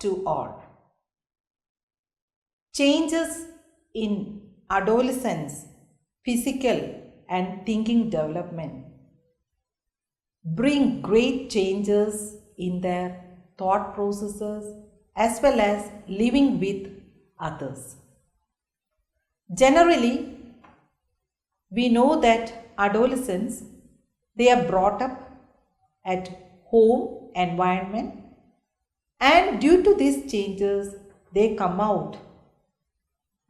to all. Changes in adolescence, physical and thinking development bring great changes in their thought processes as well as living with others. Generally, we know that adolescents, they are brought up at home environment, and due to these changes, they come out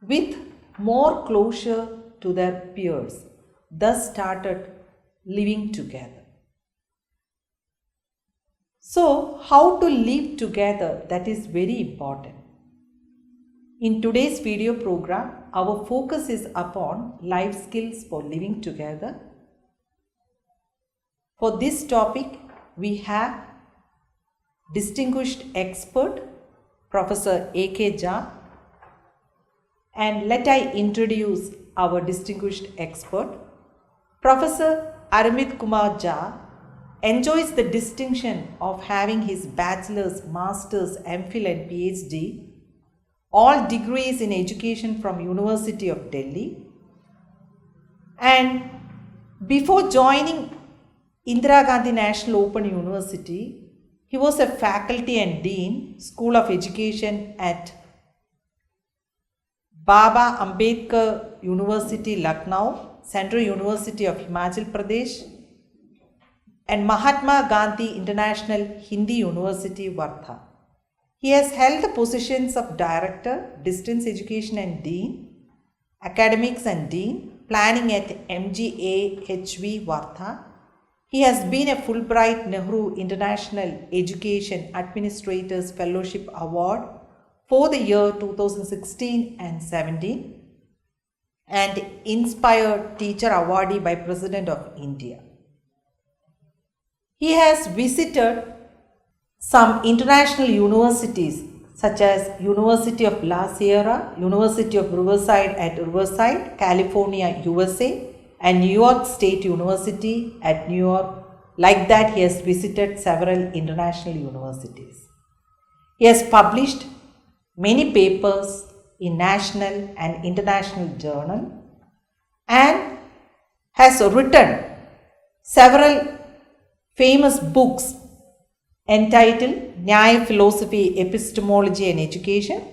with more closure to their peers, thus started living together. So, how to live together, that is very important. In today's video program, our focus is upon life skills for living together. For this topic, we have distinguished expert, Professor A.K. Jha. And let I introduce our distinguished expert. Professor Aramit Kumar Jha enjoys the distinction of having his bachelor's, master's, MPhil and PhD, all degrees in education from University of Delhi. And before joining Indira Gandhi National Open University, he was a faculty and dean, School of Education at Baba Ambedkar University, Lucknow, Central University of Himachal Pradesh, and Mahatma Gandhi International Hindi University, Wardha. He has held the positions of Director, Distance Education and Dean, Academics and Dean, Planning at MGA-HV, Wardha. He has been a Fulbright Nehru International Education Administrators Fellowship Award for the year 2016 and 17 and Inspired Teacher Awardee by President of India. He has visited some international universities such as University of La Sierra, University of Riverside at Riverside, California, USA, and New York State University at New York. Like that, he has visited several international universities. He has published many papers in national and international journals and has written several famous books entitled Nyaya Philosophy, Epistemology and Education,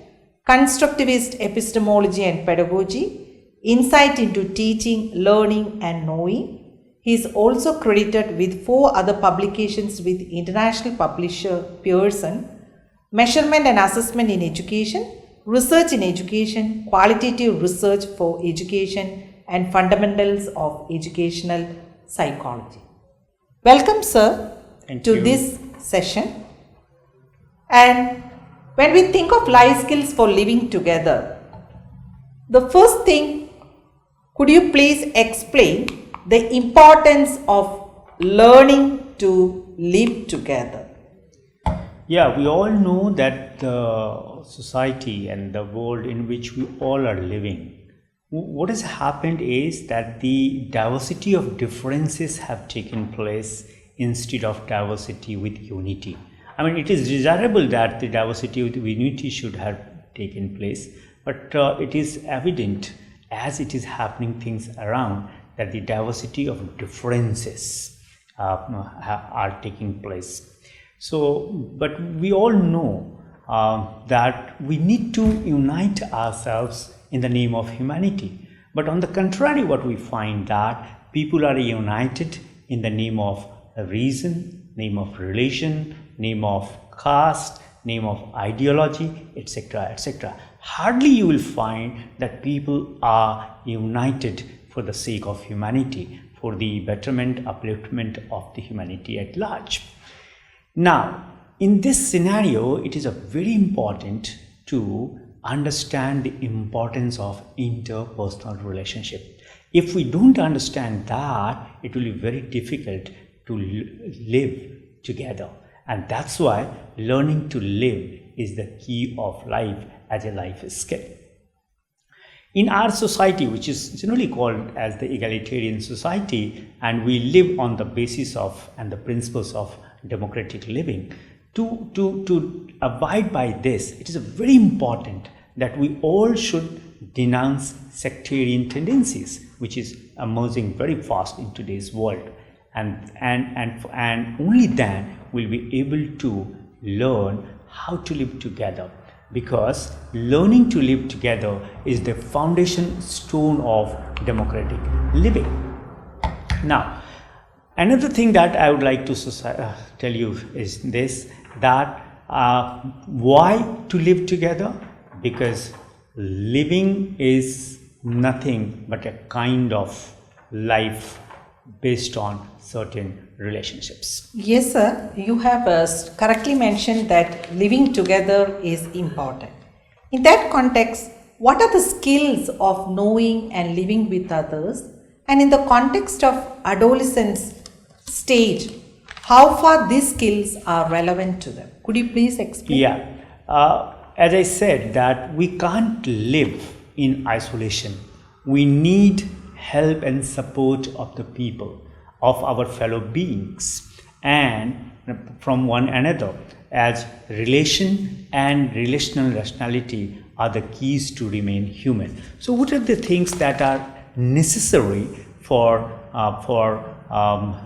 Constructivist Epistemology and Pedagogy, Insight into Teaching, Learning and Knowing. He is also credited with 4 other publications with international publisher Pearson: Measurement and Assessment in Education, Research in Education, Qualitative Research for Education, and Fundamentals of Educational Psychology. Welcome, sir, to this session. And when we think of life skills for living together, the first thing, could you please explain the importance of learning to live together? Yeah, we all know that the society and the world in which we all are living, what has happened is that the diversity of differences have taken place instead of diversity with unity. I mean, it is desirable that the diversity with unity should have taken place, but it is evident as it is happening things around that the diversity of differences are taking place. So, but we all know that we need to unite ourselves in the name of humanity. But on the contrary, what we find that people are united in the name of reason, name of religion, name of caste, name of ideology, etc., etc. Hardly you will find that people are united for the sake of humanity, for the betterment, upliftment of the humanity at large. Now, in this scenario, it is very important to understand the importance of interpersonal relationship. If we don't understand that, it will be very difficult to live together. And that's why learning to live is the key of life as a life skill. In our society, which is generally called as the egalitarian society, and we live on the basis of and the principles of democratic living, To abide by this, it is very important that we all should denounce sectarian tendencies, which is emerging very fast in today's world, and only then will we able to learn how to live together, because learning to live together is the foundation stone of democratic living. Now, another thing that I would like to tell you is this, that why to live together? Because living is nothing but a kind of life based on certain relationships. Yes, sir. You have correctly mentioned that living together is important. In that context, what are the skills of knowing and living with others? And in the context of adolescence stage, how far these skills are relevant to them? Could you please explain? Yeah. As I said, that we can't live in isolation. We need help and support of the people, of our fellow beings, and from one another, as relation and relational rationality are the keys to remain human. So what are the things that are necessary for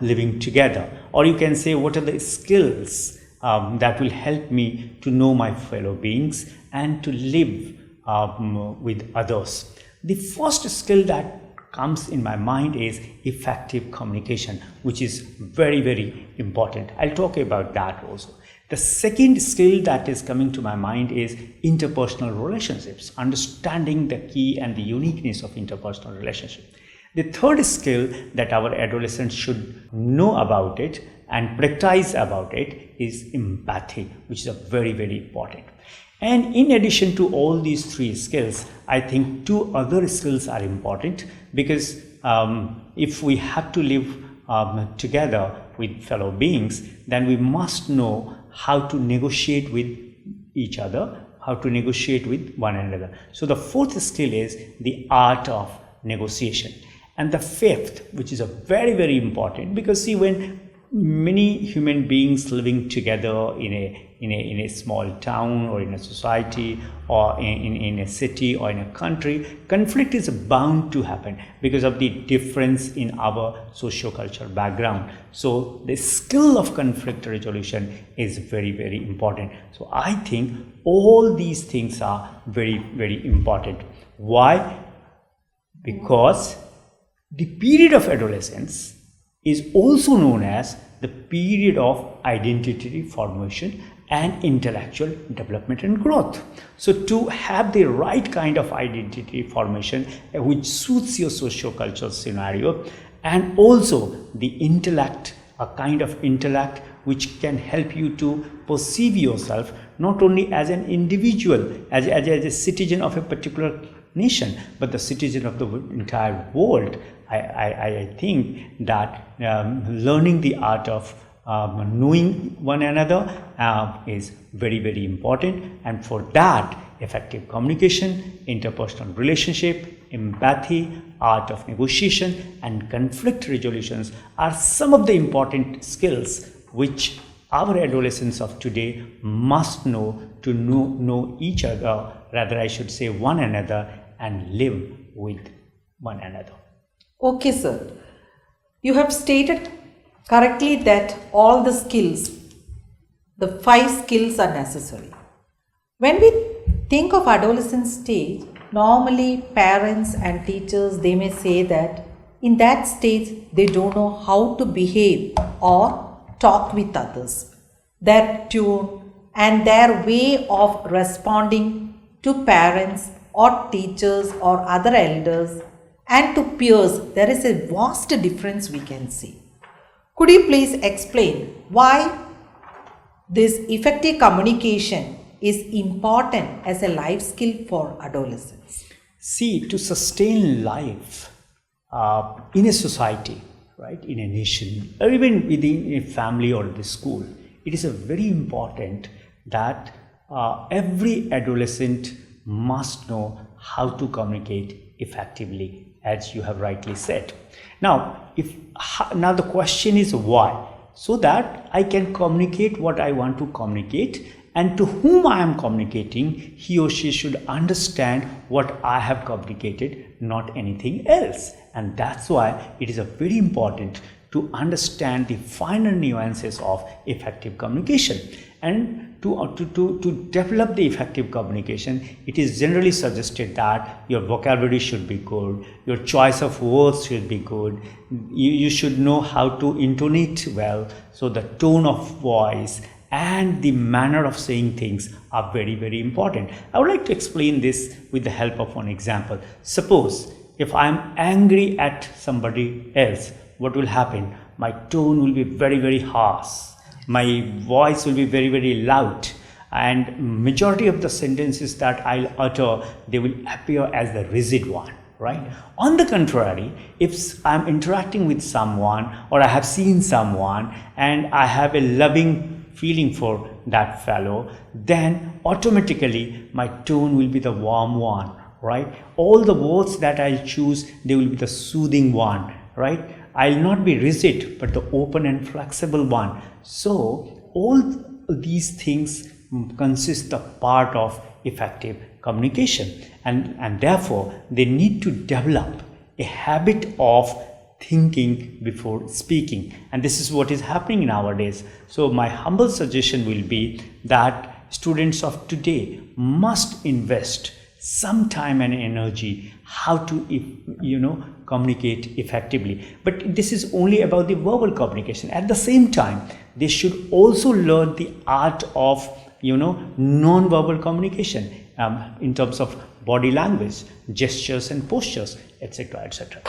living together? Or you can say, what are the skills that will help me to know my fellow beings and to live with others? The first skill that comes in my mind is effective communication, which is very, very important. I'll talk about that also. The second skill that is coming to my mind is interpersonal relationships, understanding the key and the uniqueness of interpersonal relationship. The third skill that our adolescents should know about it and practice about it is empathy, which is a very, very important. And in addition to all these three skills, I think two other skills are important, because if we have to live together with fellow beings, then we must know how to negotiate with each other, how to negotiate with one another. So the fourth skill is the art of negotiation. And the fifth, which is a very, very important, because see, when many human beings living together in a small town or in a society or in a city or in a country, conflict is bound to happen because of the difference in our socio-cultural background. So the skill of conflict resolution is very, very important. So I think all these things are very, very important. Why? Because the period of adolescence is also known as the period of identity formation and intellectual development and growth. So to have the right kind of identity formation which suits your socio-cultural scenario, and also the intellect, a kind of intellect which can help you to perceive yourself not only as an individual, as a citizen of a particular nation, but the citizen of the entire world. I think that learning the art of knowing one another is very, very important, and for that, effective communication, interpersonal relationship, empathy, art of negotiation, and conflict resolutions are some of the important skills which our adolescents of today must know to know each other, rather I should say one another, and live with one another. Okay, sir. You have stated correctly that all the skills, the 5 skills are necessary. When we think of adolescent stage, normally parents and teachers, they may say that in that stage they don't know how to behave or talk with others. Their tune and their way of responding to parents or teachers or other elders and to peers, there is a vast difference we can see. Could you please explain why this effective communication is important as a life skill for adolescents? See, to sustain life in a society, right, in a nation, or even within a family or the school, it is very important that every adolescent must know how to communicate effectively, as you have rightly said. Now the question is why? so that I can communicate what I want to communicate, and to whom I am communicating, he or she should understand what I have communicated, not anything else. And that's why it is very important to understand the finer nuances of effective communication. And to develop the effective communication, it is generally suggested that your vocabulary should be good, your choice of words should be good, you should know how to intonate well, so the tone of voice and the manner of saying things are very, very important. I would like to explain this with the help of one example. Suppose if I am angry at somebody else, what will happen? My tone will be very, very harsh. My voice will be very, very loud, and majority of the sentences that I'll utter, they will appear as the rigid one, right? On the contrary, if I'm interacting with someone, or I have seen someone and I have a loving feeling for that fellow, then automatically my tone will be the warm one, right? All the words that I choose, they will be the soothing one, right? I'll not be rigid, but the open and flexible one. So all these things consist of part of effective communication, and therefore they need to develop a habit of thinking before speaking, and this is what is happening nowadays. So my humble suggestion will be that students of today must invest some time and energy how to communicate effectively. But this is only about the verbal communication. At the same time, they should also learn the art of non-verbal communication in terms of body language, gestures and postures, etc., etc.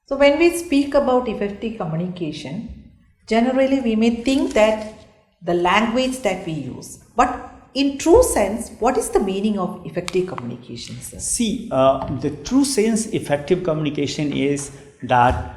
So when we speak about effective communication, generally we may think that the language that we use, but in true sense, what is the meaning of effective communication, sir? See, the true sense effective communication is that,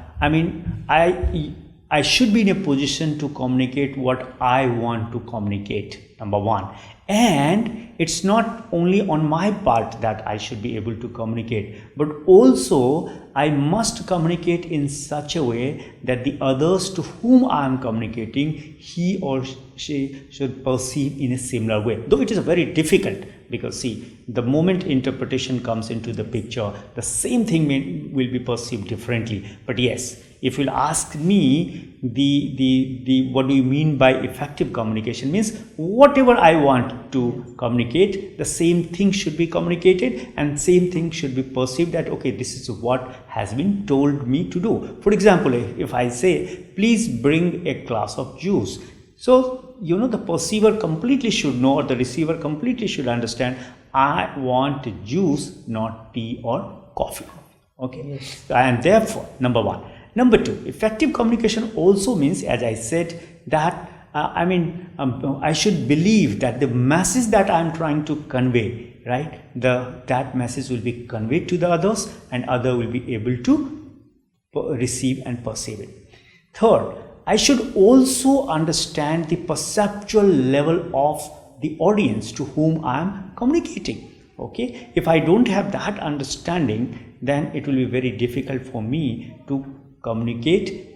I should be in a position to communicate what I want to communicate, number one. And it's not only on my part that I should be able to communicate, but also I must communicate in such a way that the others to whom I am communicating, he or she should perceive in a similar way. Though it is very difficult, because see, the moment interpretation comes into the picture, the same thing will be perceived differently. But yes, if you'll ask me, the what do you mean by effective communication, means whatever I want to communicate, the same thing should be communicated, and same thing should be perceived that, okay, this is what has been told me to do. For example, if I say, please bring a glass of juice, so the perceiver completely should know, or the receiver completely should understand, I want juice, not tea or coffee. Okay, yes. And therefore, number one. Number two, effective communication also means, as I said, that I should believe that the message that I am trying to convey, right, that message will be conveyed to the others, and other will be able to receive and perceive it. Third, I should also understand the perceptual level of the audience to whom I am communicating. Okay, if I don't have that understanding, then it will be very difficult for me to communicate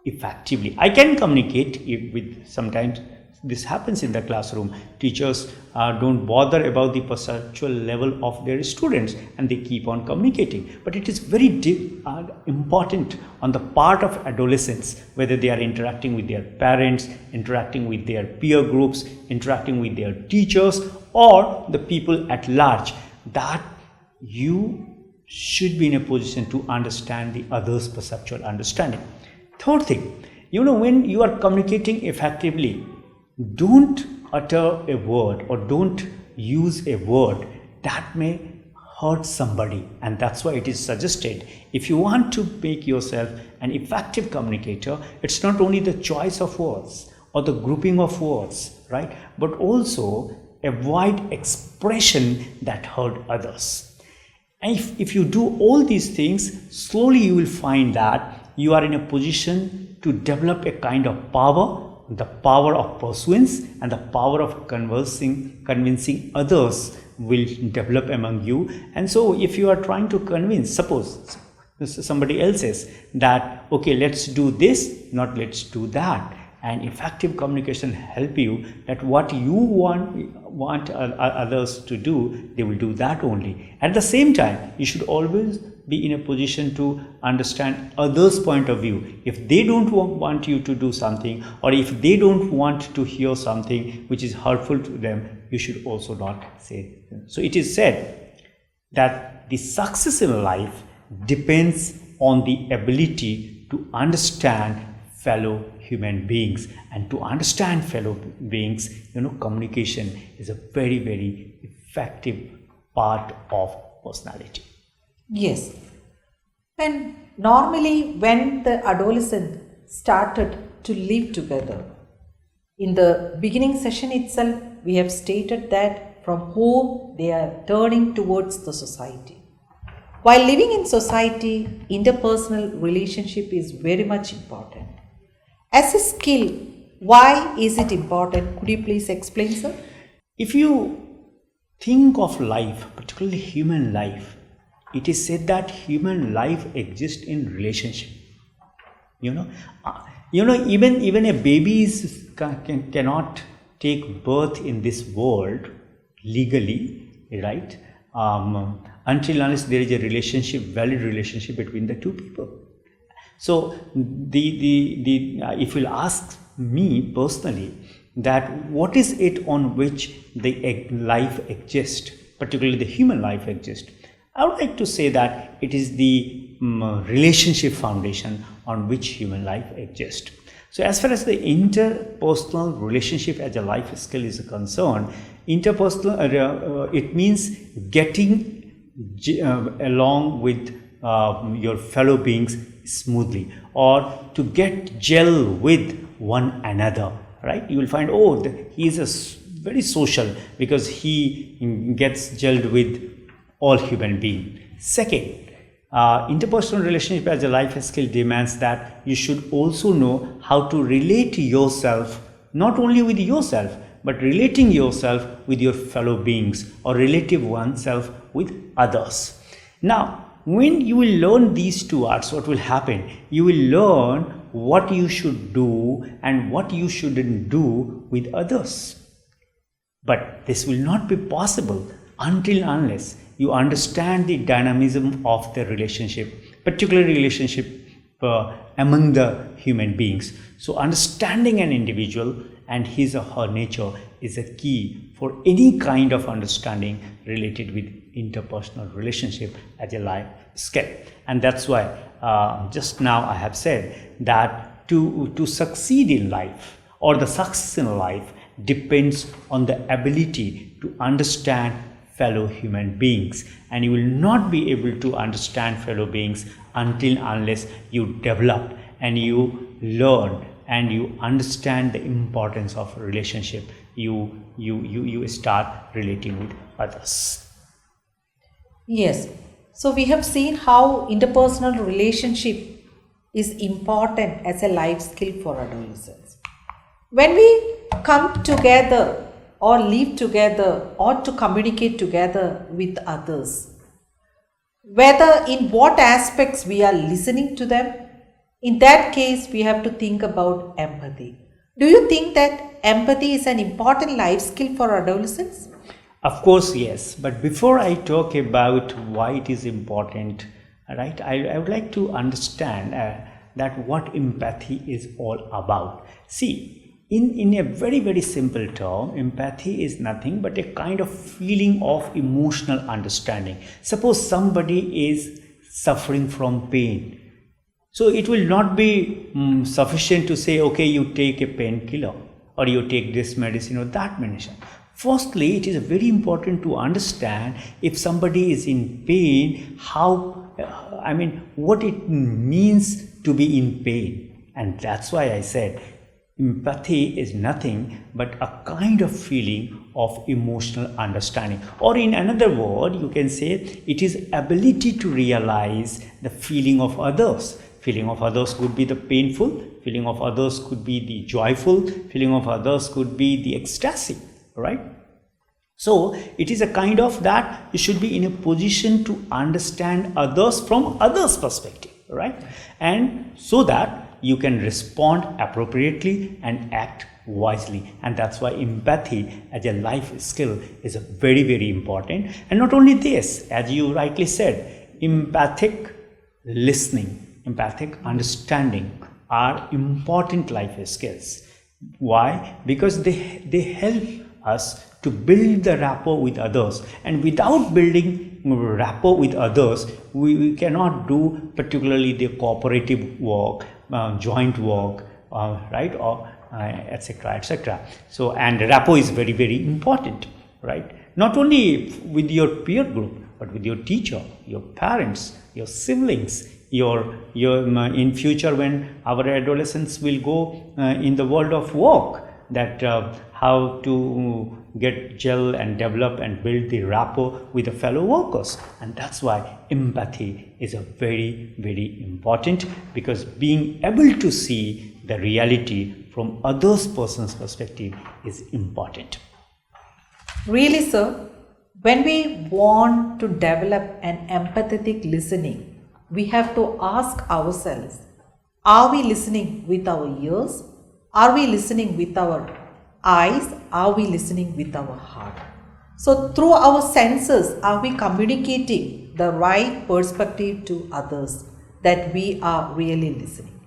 effectively. I can communicate with, sometimes this happens in the classroom, teachers don't bother about the perceptual level of their students and they keep on communicating, but it is very important on the part of adolescents, whether they are interacting with their parents, interacting with their peer groups, interacting with their teachers, or the people at large, that you should be in a position to understand the other's perceptual understanding. Third thing, when you are communicating effectively, don't utter a word or don't use a word that may hurt somebody, and that's why it is suggested, if you want to make yourself an effective communicator, it's not only the choice of words or the grouping of words, right, but also avoid expression that hurt others. And if you do all these things, slowly you will find that you are in a position to develop a kind of power, the power of pursuance, and the power of convincing others will develop among you. And so if you are trying to convince, suppose somebody else says that, okay, let's do this, not let's do that. and effective communication help you that what you want others to do, they will do that only. At the same time, you should always be in a position to understand others' point of view. If they don't want you to do something, or if they don't want to hear something which is hurtful to them, you should also not say it. So it is said that the success in life depends on the ability to understand fellow human beings, and to understand fellow beings, communication is a very, very effective part of personality. Yes. And normally when the adolescent started to live together, in the beginning session itself, we have stated that from home they are turning towards the society. While living in society, interpersonal relationship is very much important. As a skill, why is it important? Could you please explain, sir? If you think of life, particularly human life, it is said that human life exists in relationship. Even a baby cannot take birth in this world legally, right? Until unless there is a relationship, valid relationship between the two people. So if you'll ask me personally, that what is it on which the life exists, particularly the human life exists, I would like to say that it is the relationship foundation on which human life exists. So as far as the interpersonal relationship as a life skill is concerned, interpersonal, it means getting along with your fellow beings smoothly, or to get gel with one another, right? You will find, he is very social because he gets gelled with all human beings. Second, interpersonal relationship as a life skill demands that you should also know how to relate yourself, not only with yourself, but relating yourself with your fellow beings, or relative oneself with others. Now, when you will learn these two arts, what will happen? You will learn what you should do and what you shouldn't do with others. But this will not be possible until unless you understand the dynamism of the relationship, particularly relationship among the human beings. So understanding an individual and his or her nature is a key for any kind of understanding related with interpersonal relationship as a life skill. And that's why just now I have said that to succeed in life, or the success in life, depends on the ability to understand fellow human beings, and you will not be able to understand fellow beings until unless you develop and you learn and you understand the importance of relationship. You start relating with others. Yes. So we have seen how interpersonal relationship is important as a life skill for adolescents. When we come together or live together or to communicate together with others, whether in what aspects we are listening to them, in that case we have to think about empathy. Do you think that empathy is an important life skill for adolescents? Of course, yes. But before I talk about why it is important, right, I would like to understand that what empathy is all about. See, in a very, very simple term, empathy is nothing but a kind of feeling of emotional understanding. Suppose somebody is suffering from pain. So it will not be sufficient to say, okay, you take a painkiller, or you take this medicine or that medicine. Firstly, it is very important to understand if somebody is in pain, what it means to be in pain. And that's why I said empathy is nothing but a kind of feeling of emotional understanding. Or in another word, you can say it is ability to realize the feeling of others. Feeling of others could be the painful, feeling of others could be the joyful, feeling of others could be the ecstasy, right? So it is a kind of that you should be in a position to understand others from others' perspective, right? And so that you can respond appropriately and act wisely. And that's why empathy as a life skill is very, very important. And not only this, as you rightly said, empathic listening, empathic understanding are important life skills. Why? Because they help us to build the rapport with others, and without building rapport with others, we cannot do particularly the cooperative work, joint work, right, or etc., etc. So, and rapport is very, very important, right? Not only with your peer group, but with your teacher, your parents, your siblings, your in future when our adolescents will go in the world of work, that how to get gel and develop and build the rapport with the fellow workers. And that's why empathy is a very, very important, because being able to see the reality from others person's perspective is important. Really, sir, when we want to develop an empathetic listening, we have to ask ourselves, are we listening with our ears? Are we listening with our eyes? Are we listening with our heart? So through our senses, are we communicating the right perspective to others, that we are really listening?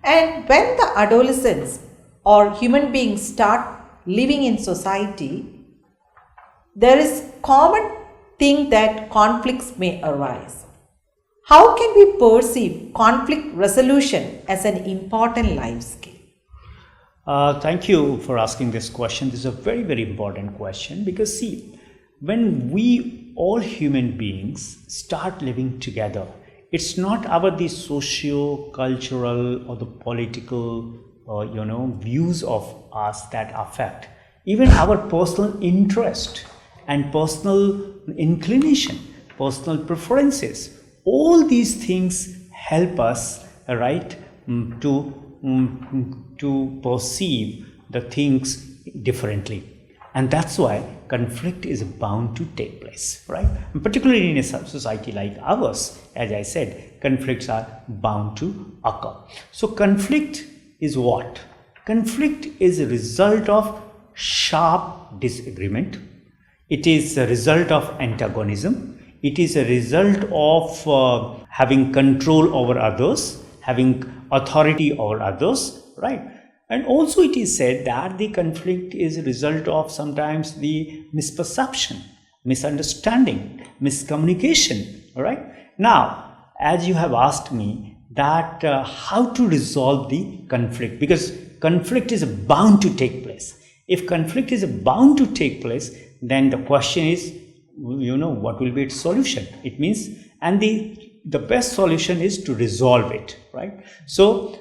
And when the adolescents or human beings start living in society, there is common thing that conflicts may arise. How can we perceive conflict resolution as an important life skill? Thank you for asking this question. This is a very, very important question, because see, when we all human beings start living together, it's not about the socio-cultural or the political views of us that affect. Even our personal interest and personal inclination, personal preferences, all these things help us, right, to perceive the things differently. And that's why conflict is bound to take place, right? And particularly in a society like ours, as I said, conflicts are bound to occur. So conflict is what? Conflict is a result of sharp disagreement. It is a result of antagonism. It is a result of having control over others, having authority over others, right? And also it is said that the conflict is a result of sometimes the misperception, misunderstanding, miscommunication, right? Now, as you have asked me that how to resolve the conflict, because conflict is bound to take place. If conflict is bound to take place, then the question is, what will be its solution? It means, and the best solution is to resolve it, right? So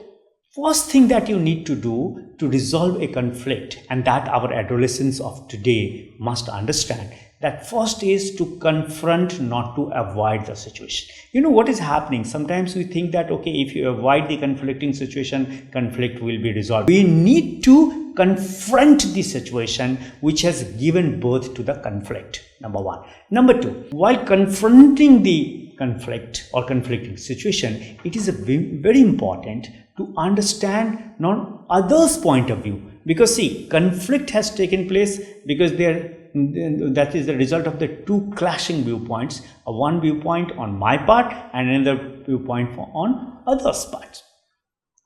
first thing that you need to do to resolve a conflict, and that our adolescents of today must understand, that first is to confront, not to avoid the situation. What is happening? Sometimes we think that, okay, if you avoid the conflicting situation, conflict will be resolved. We need to confront the situation which has given birth to the conflict, number one. Number two, while confronting the conflict or conflicting situation, it is very important to understand not others' point of view, because see, conflict has taken place because that is the result of the two clashing viewpoints, one viewpoint on my part and another viewpoint on others' part.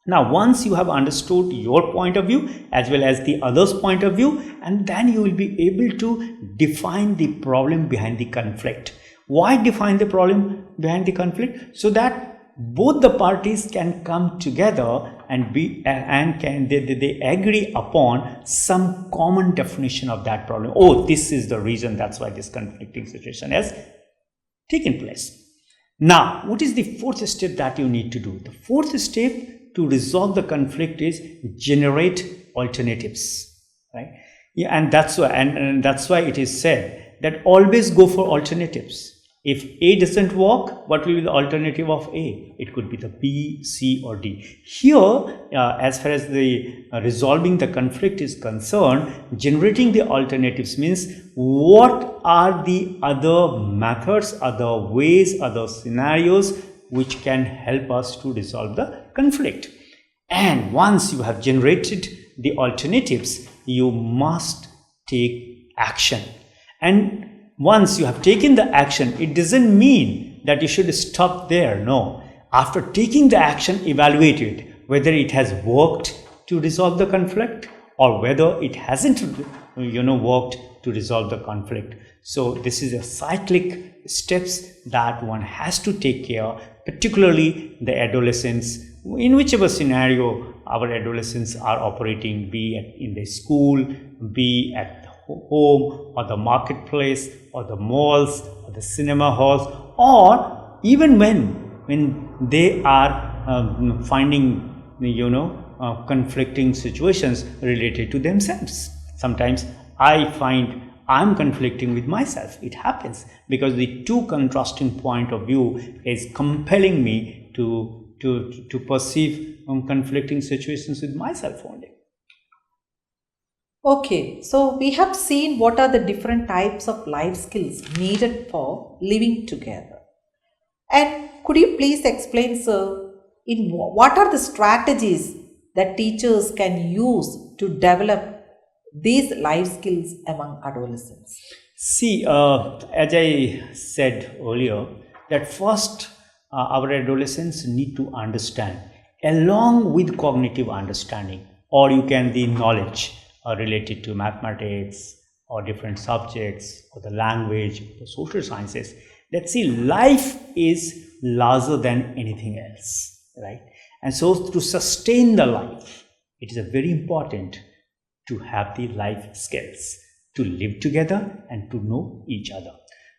Now, once you have understood your point of view as well as the other's point of view, and then you will be able to define the problem behind the conflict. Why define the problem behind the conflict? So that both the parties can come together and they agree upon some common definition of that problem. Oh, this is the reason, that's why this conflicting situation has taken place. Now, what is the fourth step that you need to do? The fourth step to resolve the conflict is generate alternatives, right? Yeah, and that's why, and that's why it is said that always go for alternatives. If A doesn't work, what will be the alternative of A? It could be the B, C or D. Here, as far as the resolving the conflict is concerned, generating the alternatives means what are the other methods, other ways, other scenarios which can help us to resolve the conflict. And once you have generated the alternatives, you must take action. And once you have taken the action, it doesn't mean that you should stop there. No. After taking the action, evaluate it, whether it has worked to resolve the conflict or whether it hasn't worked to resolve the conflict. So this is a cyclic steps that one has to take care, particularly the adolescents, in whichever scenario our adolescents are operating, be it in the school, be at the home or the marketplace or the malls or the cinema halls, or even when they are finding conflicting situations related to themselves. Sometimes I find I'm conflicting with myself. It happens because the two contrasting point of view is compelling me to perceive conflicting situations with myself only. Okay, so we have seen what are the different types of life skills needed for living together. And could you please explain, sir, in what are the strategies that teachers can use to develop these life skills among adolescents? See, as I said earlier, that first our adolescents need to understand, along with cognitive understanding, or you can the knowledge related to mathematics or different subjects or the language, the social sciences, that see life is larger than anything else, right? And so to sustain the life, it is very important to have the life skills, to live together and to know each other.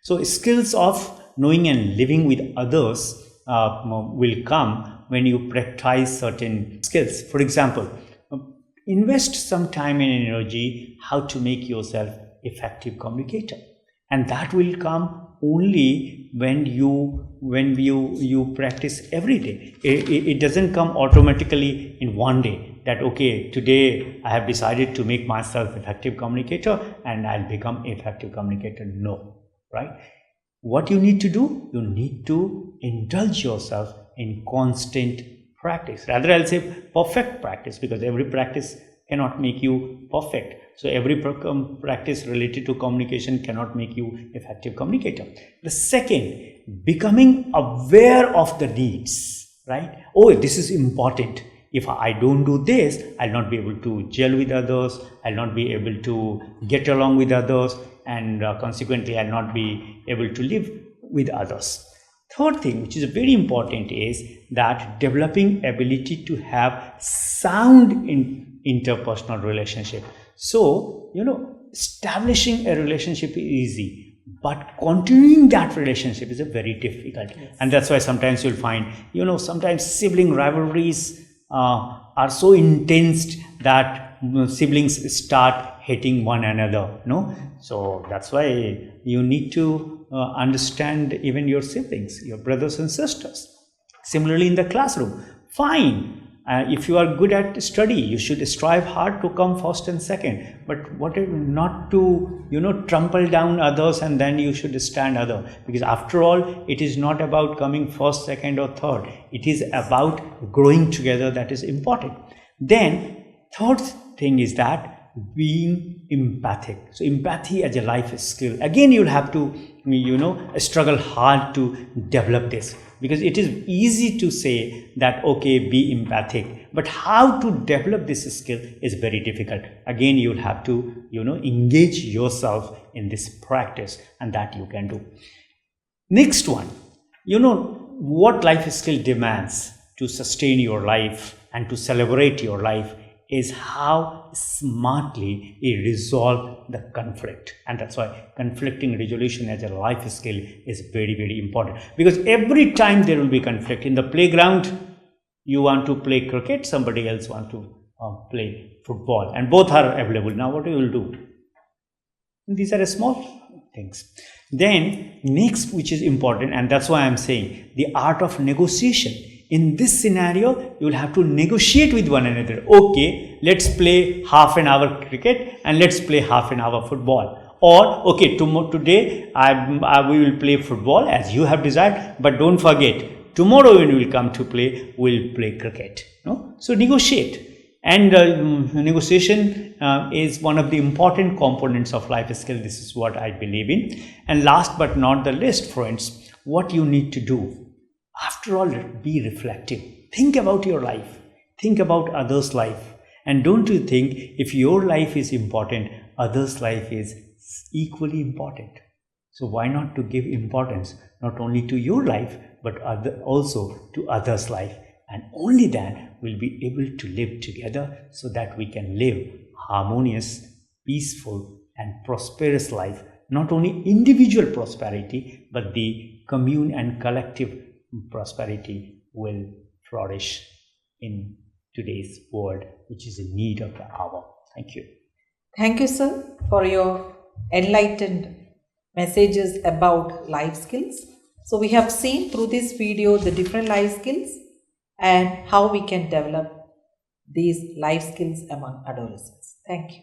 So skills of knowing and living with others will come when you practice certain skills. For example, invest some time and energy how to make yourself effective communicator, and that will come only when you practice every day. It doesn't come automatically in one day that okay, today I have decided to make myself effective communicator and I'll become effective communicator. No, right? What you need to do, you need to indulge yourself in constant practice. Rather, I'll say perfect practice, because every practice cannot make you perfect. So every practice related to communication cannot make you effective communicator. The second, becoming aware of the needs, right? Oh, this is important. If I don't do this, I'll not be able to gel with others, I'll not be able to get along with others, and consequently I'll not be able to live with others. Third thing, which is very important, is that developing ability to have sound interpersonal relationship. So, establishing a relationship is easy, but continuing that relationship is a very difficult. Yes. And that's why sometimes you'll find, sometimes sibling rivalries are so intense that siblings start hating one another. So that's why you need to understand even your siblings, your brothers and sisters. Similarly, in the classroom, fine. If you are good at study, you should strive hard to come first and second. But what if not to, trample down others and then you should stand other? Because after all, it is not about coming first, second or third. It is about growing together. That is important. Then third thing is that being empathic. So empathy as a life skill. Again, you'll have to, struggle hard to develop this, because it is easy to say that, okay, be empathic, but how to develop this skill is very difficult. Again, you'll have to, engage yourself in this practice, and that you can do. Next one, what life skill demands to sustain your life and to celebrate your life is how smartly you resolve the conflict. And that's why conflicting resolution as a life skill is very, very important, because every time there will be conflict. In the playground, you want to play cricket, somebody else wants to play football, and both are available. Now what you will do? These are small things. Then next, which is important, and that's why I'm saying the art of negotiation. In this scenario, you will have to negotiate with one another. Okay, let's play half an hour cricket and let's play half an hour football. Or, okay, today we will play football as you have desired, but don't forget, tomorrow when we'll come to play, we'll play cricket. No? So negotiate. And negotiation is one of the important components of life skill. This is what I believe in. And last but not the least, friends, what you need to do. After all, be reflective. Think about your life. Think about others' life. And don't you think if your life is important, others' life is equally important? So why not to give importance not only to your life, but also to others' life? And only then we'll be able to live together so that we can live harmonious, peaceful and prosperous life. Not only individual prosperity, but the commune and collective prosperity will flourish in today's world, which is in need of the hour. Thank you. Thank you, sir, for your enlightened messages about life skills. So we have seen through this video the different life skills and how we can develop these life skills among adolescents. Thank you.